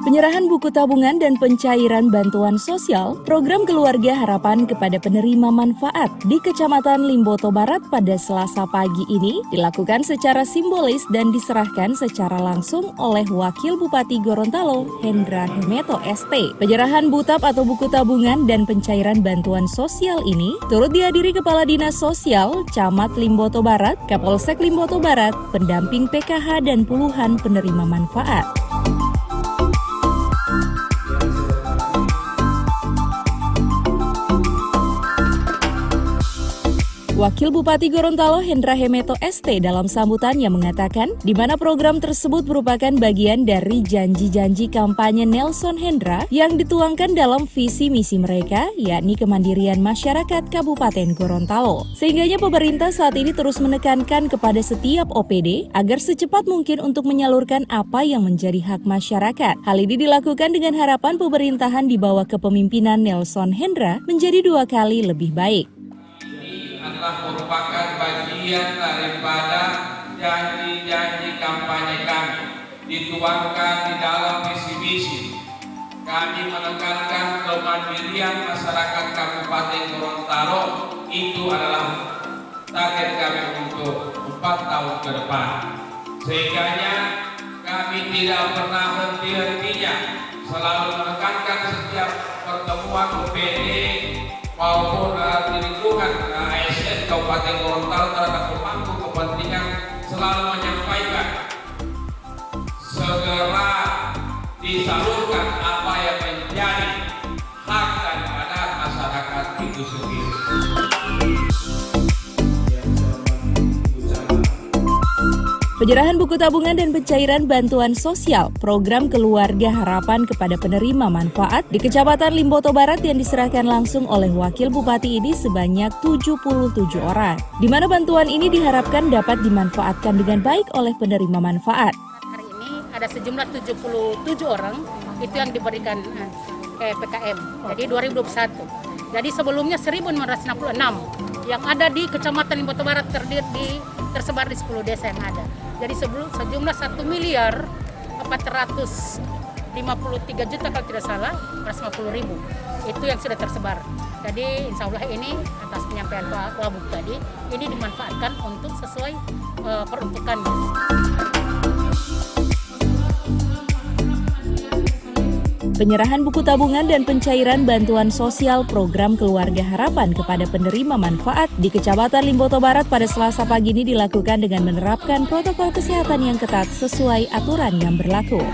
Penyerahan buku tabungan dan pencairan bantuan sosial program Keluarga Harapan kepada penerima manfaat di Kecamatan Limboto Barat pada Selasa pagi ini dilakukan secara simbolis dan diserahkan secara langsung oleh Wakil Bupati Gorontalo, Hendra Hemeto ST. Penyerahan butab atau buku tabungan dan pencairan bantuan sosial ini turut dihadiri Kepala Dinas Sosial, Camat Limboto Barat, Kapolsek Limboto Barat, pendamping PKH dan puluhan penerima manfaat. Wakil Bupati Gorontalo Hendra Hemeto ST dalam sambutannya mengatakan di mana program tersebut merupakan bagian dari janji-janji kampanye Nelson Hendra yang dituangkan dalam visi misi mereka, yakni kemandirian masyarakat Kabupaten Gorontalo. Sehingganya pemerintah saat ini terus menekankan kepada setiap OPD agar secepat mungkin untuk menyalurkan apa yang menjadi hak masyarakat. Hal ini dilakukan dengan harapan pemerintahan di bawah kepemimpinan Nelson Hendra menjadi 2 kali lebih baik. Adalah merupakan bagian daripada janji-janji kampanye kami dituangkan di dalam visi-misi. Kami menekankan kemandirian masyarakat Kabupaten Gorontalo itu adalah target kami untuk 4 tahun ke depan. Sehingga kami tidak pernah henti-hentinya selalu menekankan setiap pertemuan OPD maupun di lingkungan ASN Kabupaten Gorontalo terhadap pemangku kepentingan selalu menyampaikan segera disalurkan apa yang menjadi hak daripada masyarakat itu sendiri. Penyerahan buku tabungan dan pencairan bantuan sosial program Keluarga Harapan kepada penerima manfaat di Kecamatan Limboto Barat yang diserahkan langsung oleh Wakil Bupati ini sebanyak 77 orang, di mana bantuan ini diharapkan dapat dimanfaatkan dengan baik oleh penerima manfaat. Hari ini ada sejumlah 77 orang itu yang diberikan PKM, jadi 2021. Jadi sebelumnya 1.966 yang ada di Kecamatan Limboto Barat tersebar di 10 desa yang ada. Jadi sejumlah 1.453 juta kalau tidak salah, 150.000 itu yang sudah tersebar. Jadi insya Allah ini atas penyampaian Pak Wabuk tadi, ini dimanfaatkan untuk sesuai peruntukannya. Penyerahan buku tabungan dan pencairan bantuan sosial program Keluarga Harapan kepada penerima manfaat di Kecamatan Limboto Barat pada Selasa pagi ini dilakukan dengan menerapkan protokol kesehatan yang ketat sesuai aturan yang berlaku.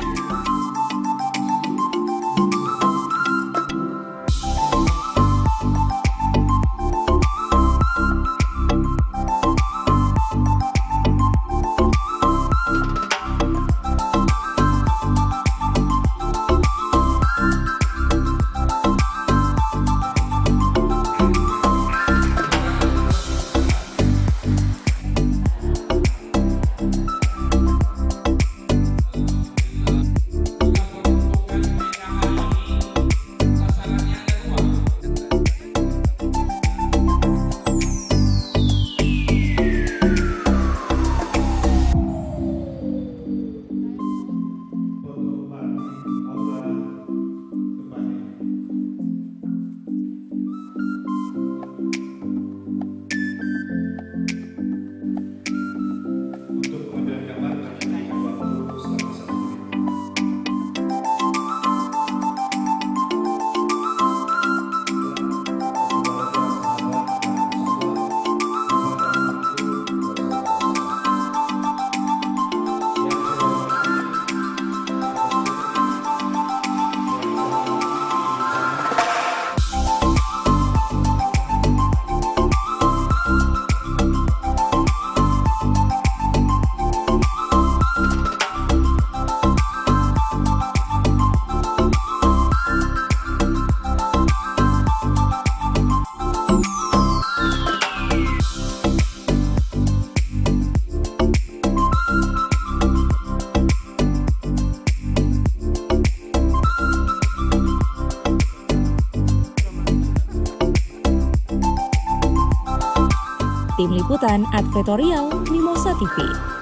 Tim Liputan Advertorial Mimosa TV.